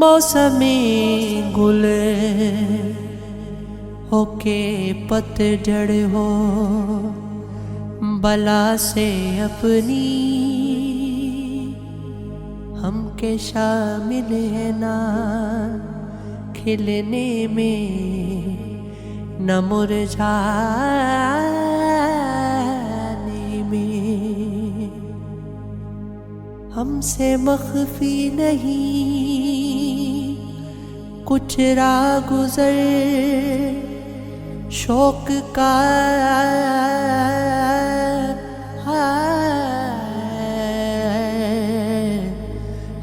मौसमी गुल होके पतझड़ हो, बला से अपनी हमके शामिल है ना, खिलने में न मुरझाने में। हमसे मख्फी नहीं कुछ राह गुजर शौक का,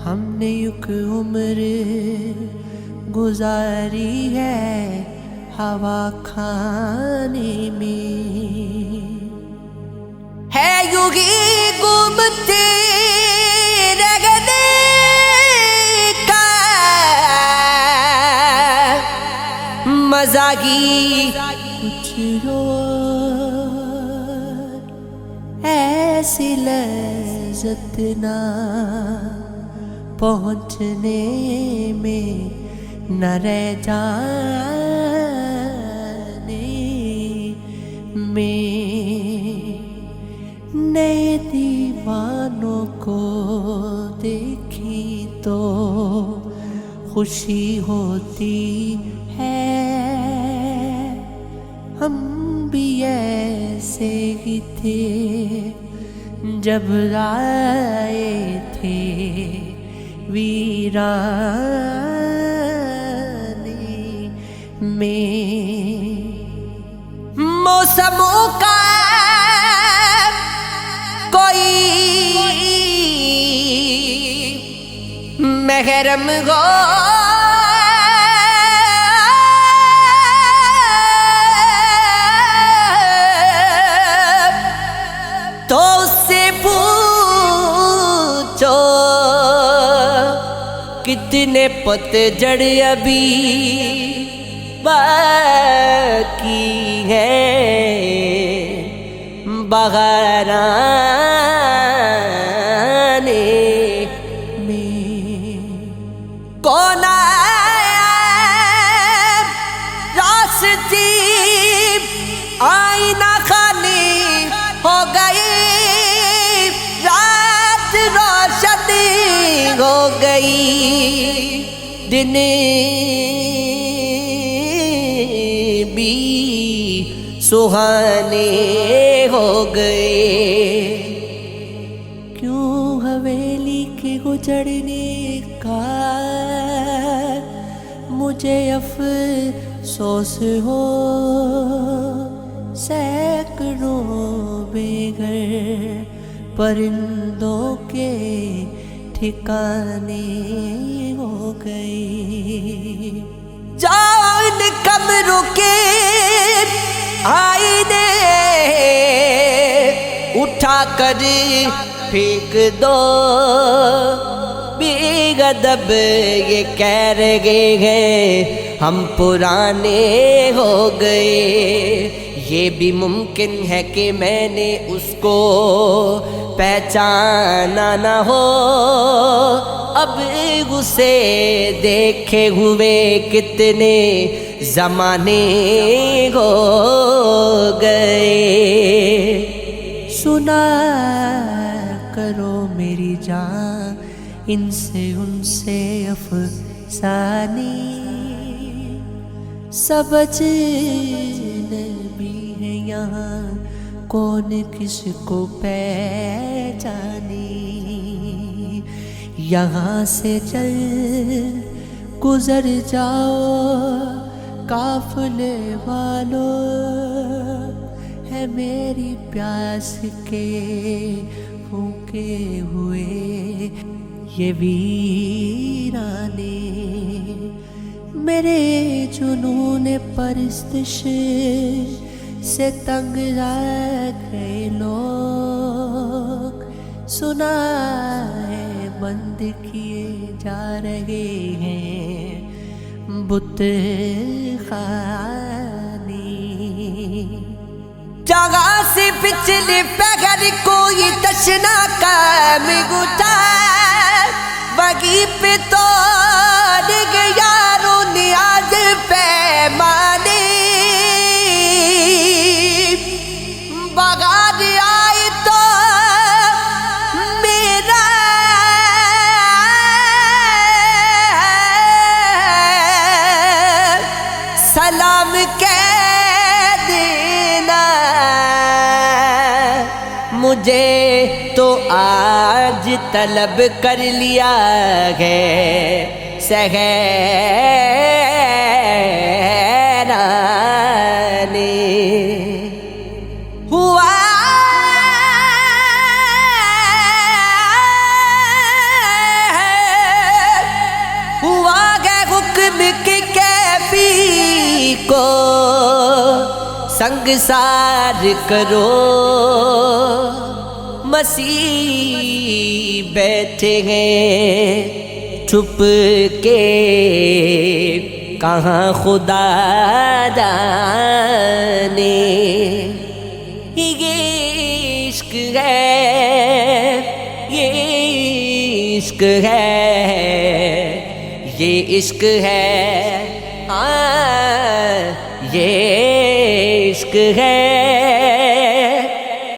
हमने युग उम्र गुजारी है हवा खाने में। है युगी घूमते रगने का मजागी कुछ रोज ऐसी लज्जत ना पहुँचने में न रह जाने में। नए दीवानों को देखी तो खुशी होती है, हम भी ऐसे ही थे जब आए थे वीराने में। मौसमों का कोई महरम हो, तो उससे पूछो कितने पतझड़ अभी बाकी है बहार आने में। कौन रास्ते आईना खाने हो गई, रात रोशन हो गई, दिन भी सुहाने हो गए। क्यों हवेली के गुजरने का मुझे अफसोस हो, सैकड़ों बेघर परिंदों के ठिकाने हो गए। जाओ इन कमरों के आईने उठा कर फेंक दो, बेगदब ये कह रहे हैं हम पुराने हो गए। ये भी मुमकिन है कि मैंने उसको पहचाना न हो, अब उसे देखे हुए कितने ज़माने हो गए। सुना करो मेरी जान इनसे उनसे अफसानी, सब अजनबी है यहाँ कौन किसको पहचाने। यहाँ से चल गुजर जाओ काफिले वालों, है मेरी प्यास के फूके हुए ये वीराने। मेरे जुनून परस्तिश से तंग आ गए लोग, सुना है बंद किए जा रहे हैं बुत खाने। जगह से पिछले पहर कोई तशना का मिगुटा बगी पे तोड़ سلام کہہ دینا، مجھے تو آج طلب کر لیا ہے صحرا نے۔ ہوا گئے حکم کے کیفی کو سنگسار کرو، مسیح بیٹھے ہیں چھپ کے کہاں خدا جانے۔ یہ عشق ہے، یہ عشق ہے، یہ عشق ہے، ہاں یہ عشق ہے۔